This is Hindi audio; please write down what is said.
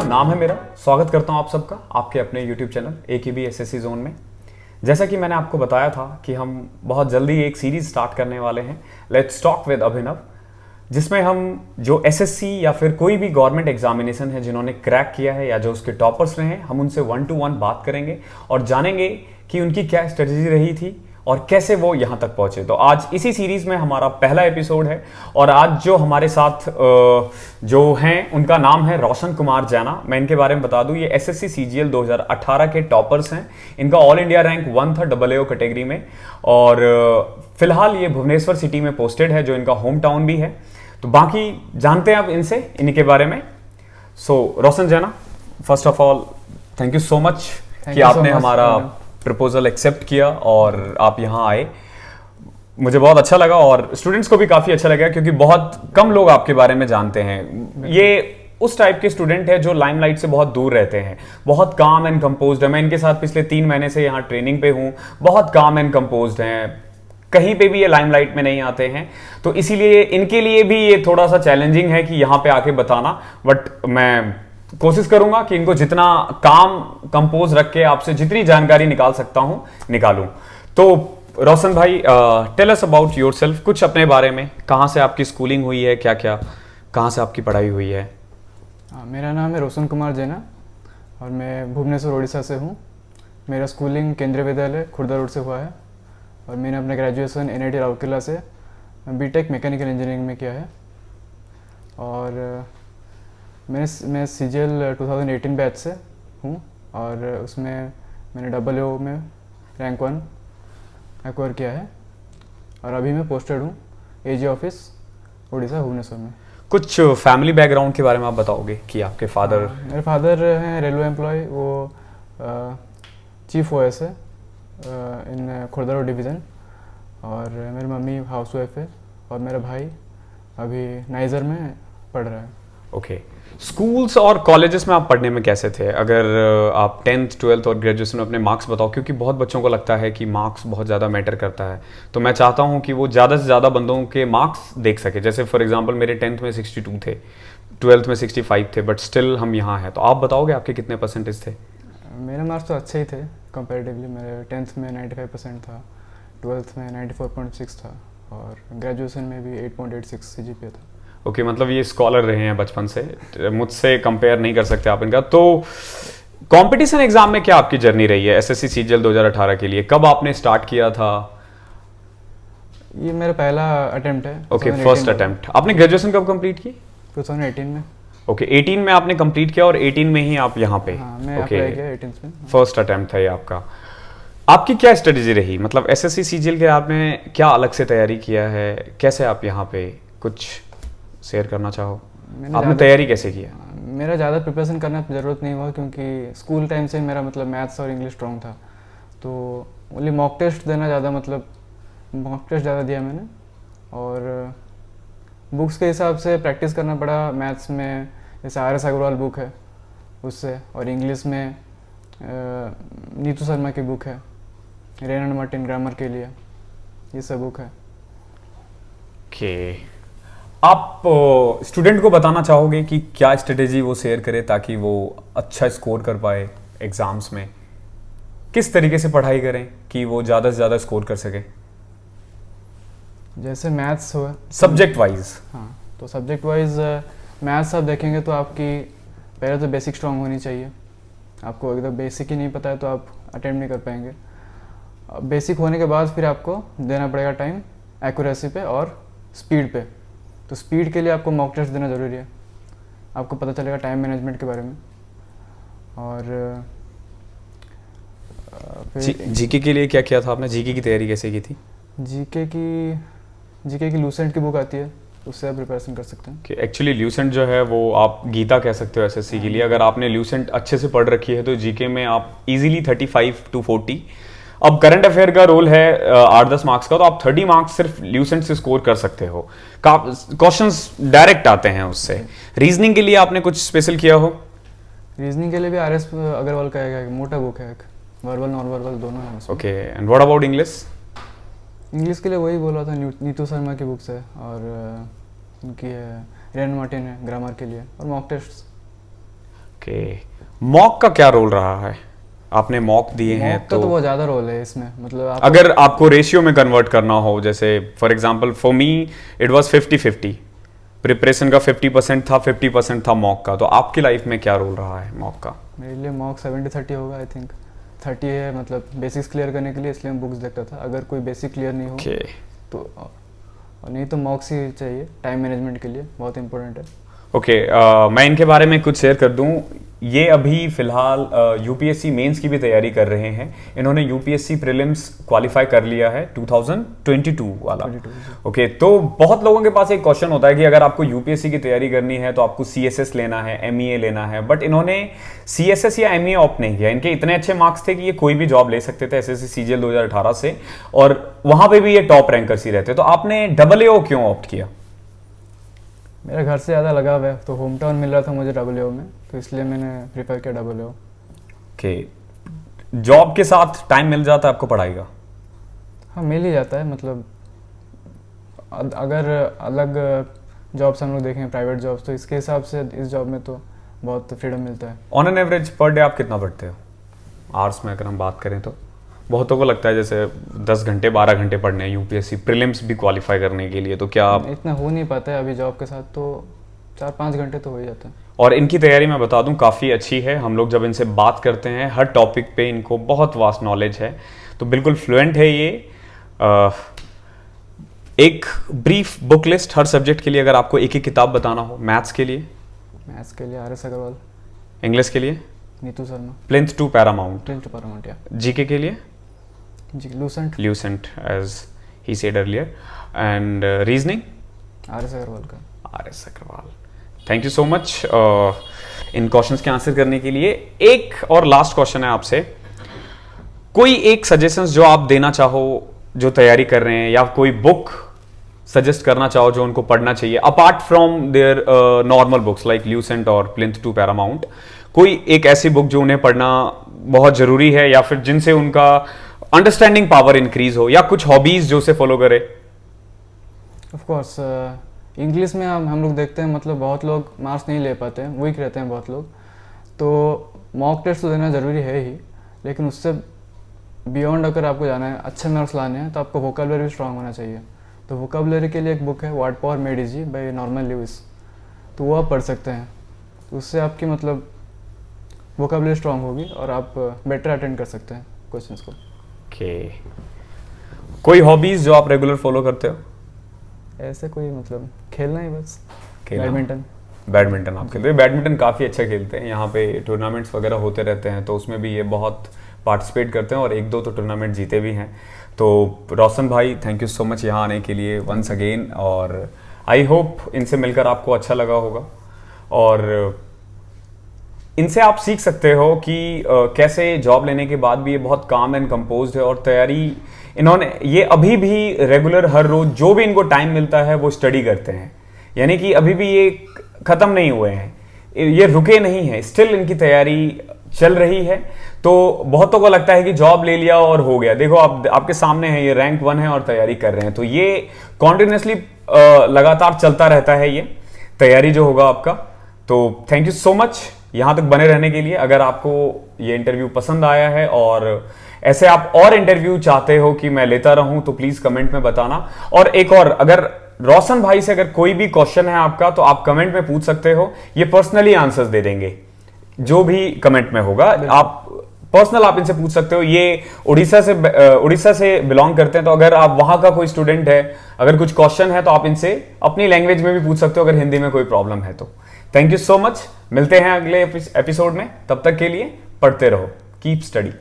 नाम है मेरा। स्वागत करता हूं आप सबका आपके अपने YouTube channel AKB SSC zone में। जैसा कि मैंने आपको बताया था कि हम बहुत जल्दी एक सीरीज स्टार्ट करने वाले हैं, लेट्स टॉक विद अभिनव, जिसमें हम जो SSC या फिर कोई भी गवर्नमेंट एग्जामिनेशन है जिन्होंने क्रैक किया है या जो उसके टॉपर्स रहे हैं, हम उनसे 1 to 1 बात करेंगे और जानेंगे कि उनकी क्या स्ट्रेटजी रही थी और कैसे वो यहाँ तक पहुंचे। तो आज इसी सीरीज में हमारा पहला एपिसोड है और आज जो हमारे साथ जो हैं उनका नाम है रोशन कुमार जैना। मैं इनके बारे में बता दूं, ये SSC CGL 2018 के टॉपर्स हैं। इनका ऑल इंडिया रैंक 1 था AAO कैटेगरी में और फिलहाल ये भुवनेश्वर सिटी में पोस्टेड है, जो इनका होम टाउन भी है। तो बाकी जानते हैं आप इनसे, इनके बारे में। सो रोशन जैना, first of all thank you so much कि आपने हमारा प्रपोजल एक्सेप्ट किया और आप यहाँ आए। मुझे बहुत अच्छा लगा और स्टूडेंट्स को भी काफ़ी अच्छा लगा, क्योंकि बहुत कम लोग आपके बारे में जानते हैं। ये उस टाइप के स्टूडेंट है जो लाइमलाइट से बहुत दूर रहते हैं, बहुत काम एंड कंपोज्ड है। मैं इनके साथ पिछले 3 महीने से यहाँ ट्रेनिंग पे हूँ। बहुत काम एंड कंपोज्ड हैं, कहीं पे भी ये लाइमलाइट में नहीं आते हैं। तो इसीलिए इनके लिए भी ये थोड़ा सा चैलेंजिंग है कि यहाँ पे आके बताना, बट मैं कोशिश करूंगा कि इनको जितना काम कंपोज रख के आपसे जितनी जानकारी निकाल सकता हूं निकालूं। तो रोशन भाई, टेल अस अबाउट योरसेल्फ, कुछ अपने बारे में। कहां से आपकी स्कूलिंग हुई है, क्या क्या, कहां से आपकी पढ़ाई हुई है? मेरा नाम है रोशन कुमार जैना और मैं भुवनेश्वर उड़ीसा से हूँ। मेरा स्कूलिंग केंद्रीय विद्यालय खुर्दा रोड से हुआ है और मैंने अपना ग्रेजुएशन NIT राउरकेला से BTech मैकेनिकल इंजीनियरिंग में किया है। और मैं CGL 2018 बैच से हूँ और उसमें मैंने AAO में रैंक 1 एक्वायर किया है और अभी मैं पोस्टेड हूँ AG ऑफिस उड़ीसा भुवनेश्वर में। कुछ फैमिली बैकग्राउंड के बारे में आप बताओगे कि आपके फादर? मेरे फादर हैं रेलवे एम्प्लॉय, वो चीफ OS है इन खुर्दा रोड डिवीज़न, और मेरी मम्मी हाउस वाइफ है और मेरा भाई अभी नाइजर में पढ़ रहा है। ओके, स्कूल्स और कॉलेजेस में आप पढ़ने में कैसे थे? अगर आप 10th 12th और ग्रेजुएशन में अपने मार्क्स बताओ, क्योंकि बहुत बच्चों को लगता है कि मार्क्स बहुत ज़्यादा मैटर करता है। तो मैं चाहता हूँ कि वो ज़्यादा से ज़्यादा बंदों के मार्क्स देख सके। जैसे फॉर एग्जांपल मेरे 10th में 62 थे, 12th में 65 थे, बट स्टिल हम यहाँ हैं। तो आप बताओगे आपके कितने परसेंटेज थे? मेरे मार्क्स तो अच्छे ही थे कंपैरेटिवली। मेरे 10th में 95% था, 12th में 94.6 था और ग्रेजुएशन में भी 8.86 CGPA था। ओके, मतलब ये स्कॉलर रहे हैं बचपन से, मुझसे कंपेयर नहीं कर सकते आप इनका। तो कंपटीशन एग्जाम में क्या आपकी जर्नी रही है SSC CGL 2018 के लिए? कब आपने स्टार्ट किया था? ये मेरा पहला अटेम्प्ट है। Okay, first attempt. आपने ग्रेजुएशन कब कंप्लीट की? 2018 में। ओके, 18 में आपने कंप्लीट किया और 18 में ही आप यहाँ पे? हाँ, मैं अप्लाई किया 18 में। फर्स्ट अटेम्प्ट था ये आपका। आपकी क्या स्ट्रेटेजी रही? मतलब SSC CGL के आपने क्या अलग से तैयारी किया है? कैसे आप यहाँ पे कुछ शेयर करना चाहो? आपने तैयारी कैसे किया? मेरा ज़्यादा प्रिपरेशन करना ज़रूरत नहीं हुआ, क्योंकि स्कूल टाइम से मेरा मतलब मैथ्स और इंग्लिश स्ट्रॉन्ग था। तो ओनली मॉक टेस्ट देना ज़्यादा, मतलब मॉक टेस्ट ज़्यादा दिया मैंने और बुक्स के हिसाब से प्रैक्टिस करना पड़ा। मैथ्स में जैसे RS अग्रवाल बुक है उससे, और इंग्लिश में नीतू शर्मा की बुक है, रेनल्ड मार्टिन ग्रामर के लिए, ये सब बुक है। ओके, आप स्टूडेंट को बताना चाहोगे कि क्या स्ट्रेटेजी वो शेयर करे ताकि वो अच्छा स्कोर कर पाए एग्जाम्स में? किस तरीके से पढ़ाई करें कि वो ज़्यादा से ज़्यादा स्कोर कर सके? जैसे मैथ्स हुआ सब्जेक्ट वाइज। हाँ, तो सब्जेक्ट वाइज मैथ्स आप देखेंगे तो आपकी पहले तो बेसिक स्ट्रांग होनी चाहिए। आपको एकदम बेसिक ही नहीं पता है तो आप अटेम्प्ट नहीं कर पाएंगे। बेसिक होने के बाद फिर आपको देना पड़ेगा टाइम एक्यूरेसी पे और स्पीड पे। तो स्पीड के लिए आपको मॉक टेस्ट देना ज़रूरी है, आपको पता चलेगा टाइम मैनेजमेंट के बारे में। और जीके के लिए क्या किया था आपने? जीके की तैयारी कैसे की थी? जीके की लूसेंट की बुक आती है, उससे आप प्रिपरेशन कर सकते हैं। कि एक्चुअली ल्यूसेंट जो है वो आप गीता कह सकते हो SSC के लिए। अगर आपने ल्यूसेंट अच्छे से पढ़ रखी है तो जीके में आप इजीली 35 to 40। अब करंट अफेयर का रोल है 8-10 मार्क्स का, तो आप 30 मार्क्स सिर्फ ल्यूसेंट से स्कोर कर सकते हो। क्वेश्चंस डायरेक्ट आते हैं उससे। रीजनिंग के लिए आपने कुछ स्पेशल किया हो? रीजनिंग के लिए भी RS अग्रवाल का एक मोटा बुक है, एक वर्बल नॉन वर्बल दोनों है। Okay, and what about English? English के लिए वही बोला था, नीतू शर्मा की बुक्स है और उनकी है रेनल्ड मार्टिन है ग्रामर के लिए, और मॉक टेस्ट। ओके, मॉक का क्या रोल रहा है? आपने मॉक दिए हैं मॉक का तो बहुत ज़्यादा रोल है इसमें, मतलब आप अगर आपको रेशियो में कन्वर्ट करना हो, जैसे for example for me it was 50-50, preparation का 50% था, 50% था मॉक का, तो आपकी लाइफ में क्या रोल रहा है मॉक का? मेरे लिए मॉक 70-30 होगा आई थिंक। 30 है मतलब बेसिक्स क्लियर करने के लिए, इसलिए मैं बुक्स देखता था। अगर कोई बेसिक क्लियर नहीं हो ओके तो और नहीं तो मॉक्स ही चाहिए टाइम मैनेजमेंट के लिए, बहुत इंपॉर्टेंट है। ओके, मैं इनके बारे में कुछ शेयर कर दूं। ये अभी फिलहाल यूपीएससी मेंस की भी तैयारी कर रहे हैं। इन्होंने यूपीएससी प्रीलिम्स क्वालिफाई कर लिया है 2022 वाला। ओके, तो बहुत लोगों के पास एक क्वेश्चन होता है कि अगर आपको यूपीएससी की तैयारी करनी है तो आपको सीएसएस लेना है, एमईए लेना है, बट इन्होंने सीएसएस या एमईए ऑप्ट नहीं किया। इनके इतने अच्छे मार्क्स थे कि ये कोई भी जॉब ले सकते थे एसएससी सीजीएल 2018 से, और वहां पे भी ये टॉप रैंकर्स ही रहते। तो आपने AA क्यों ऑप्ट किया? मेरा घर से ज़्यादा लगाव है, तो होम टाउन मिल रहा था मुझे AA में, तो इसलिए मैंने प्रीफर किया AA। ओके, जॉब के साथ टाइम मिल जाता है आपको पढ़ाई का? हाँ मिल ही जाता है, मतलब अगर अलग जॉब्स हम लोग देखें प्राइवेट जॉब्स, तो इसके हिसाब से इस जॉब में तो बहुत फ्रीडम मिलता है। On an average per day आप कितना पढ़ते हो आवर्स में अगर हम बात करें तो? बहुतों को लगता है जैसे 10 घंटे 12 घंटे पढ़ने हैं यूपीएससी प्रीलिम्स भी क्वालिफाई करने के लिए, तो क्या आप? इतना हो नहीं पाता है अभी जॉब के साथ, तो 4-5 घंटे तो हो ही जाता है। और इनकी तैयारी मैं बता दूं काफ़ी अच्छी है। हम लोग जब इनसे बात करते हैं हर टॉपिक पे इनको बहुत वास्ट नॉलेज है, तो बिल्कुल फ्लुएंट है ये। एक ब्रीफ बुक लिस्ट हर सब्जेक्ट के लिए, अगर आपको एक एक किताब बताना हो। मैथ्स के लिए RS अग्रवाल, इंग्लिश के लिए Neetu Sharma, plinth to paramount, या जीके के लिए जी Lucent as he said earlier, and reasoning RS Agarwal का। RS Agarwal. Thank you so much इन क्वेश्चंस के आंसर करने के लिए। एक और लास्ट क्वेश्चन है आपसे, कोई एक सजेशंस जो आप देना चाहो जो तैयारी कर रहे हैं, या कोई बुक सजेस्ट करना चाहो जो उनको पढ़ना चाहिए apart from there normal books like Lucent और प्लिंथ टू पैरामाउंट, कोई एक ऐसी बुक जो उन्हें पढ़ना बहुत जरूरी है, या फिर जिनसे उनका अंडरस्टैंडिंग पावर इंक्रीज हो, या कुछ हॉबीज जो उसे फॉलो करे? ऑफ कोर्स इंग्लिश में हम लोग देखते हैं, मतलब बहुत लोग मार्क्स नहीं ले पाते हैं, वीक रहते हैं बहुत लोग, तो मॉक टेस्ट तो देना ज़रूरी है ही, लेकिन उससे बियॉन्ड अगर आपको जाना है, अच्छे मार्क्स लाने हैं, तो आपको वोकेबलरी भी स्ट्रांग होना चाहिए। तो वोकेबलरी के लिए एक बुक है word power made easy bye Norman Lewis, तो वो आप पढ़ सकते हैं। उससे आपकी मतलब वोकेबलरी स्ट्रांग होगी और आप बेटर अटेंड कर सकते हैं क्वेश्चंस को। ओके, कोई हॉबीज जो आप रेगुलर फॉलो करते हो? ऐसे कोई मतलब खेलना ही बस, खेलना? बैडमिंटन आप खेलते हैं? बैडमिंटन काफ़ी अच्छा खेलते हैं, यहाँ पे टूर्नामेंट्स वगैरह होते रहते हैं, तो उसमें भी ये बहुत पार्टिसिपेट करते हैं और 1-2 तो टूर्नामेंट जीते भी हैं। तो रोशन भाई, थैंक यू सो मच यहाँ आने के लिए वंस अगेन, और आई होप इनसे मिलकर आपको अच्छा लगा होगा, और इनसे आप सीख सकते हो कि कैसे जॉब लेने के बाद भी ये बहुत काम एंड कंपोज्ड है, और तैयारी इन्होंने ये अभी भी रेगुलर हर रोज जो भी इनको टाइम मिलता है वो स्टडी करते हैं, यानी कि अभी भी ये खत्म नहीं हुए हैं, ये रुके नहीं हैं, स्टिल इनकी तैयारी चल रही है। तो बहुतों को लगता है कि जॉब ले लिया और हो गया, देखो आप आपके सामने है, ये रैंक 1 है और तैयारी कर रहे हैं, तो ये कॉन्टिन्यूसली लगातार चलता रहता है ये तैयारी जो होगा आपका। तो थैंक यू सो मच यहाँ तक बने रहने के लिए। अगर आपको ये इंटरव्यू पसंद आया है और ऐसे आप और इंटरव्यू चाहते हो कि मैं लेता रहूं, तो प्लीज कमेंट में बताना। और एक और, अगर रोशन भाई से अगर कोई भी क्वेश्चन है आपका तो आप कमेंट में पूछ सकते हो, ये पर्सनली आंसर्स दे देंगे जो भी कमेंट में होगा। आप पर्सनल आप इनसे पूछ सकते हो। ये उड़ीसा से बिलोंग करते हैं, तो अगर आप वहां का कोई स्टूडेंट है, अगर कुछ क्वेश्चन है तो आप इनसे अपनी लैंग्वेज में भी पूछ सकते हो, अगर हिंदी में कोई प्रॉब्लम है तो। थैंक यू सो मच, मिलते हैं अगले एपिसोड में, तब तक के लिए पढ़ते रहो, कीप स्टडी।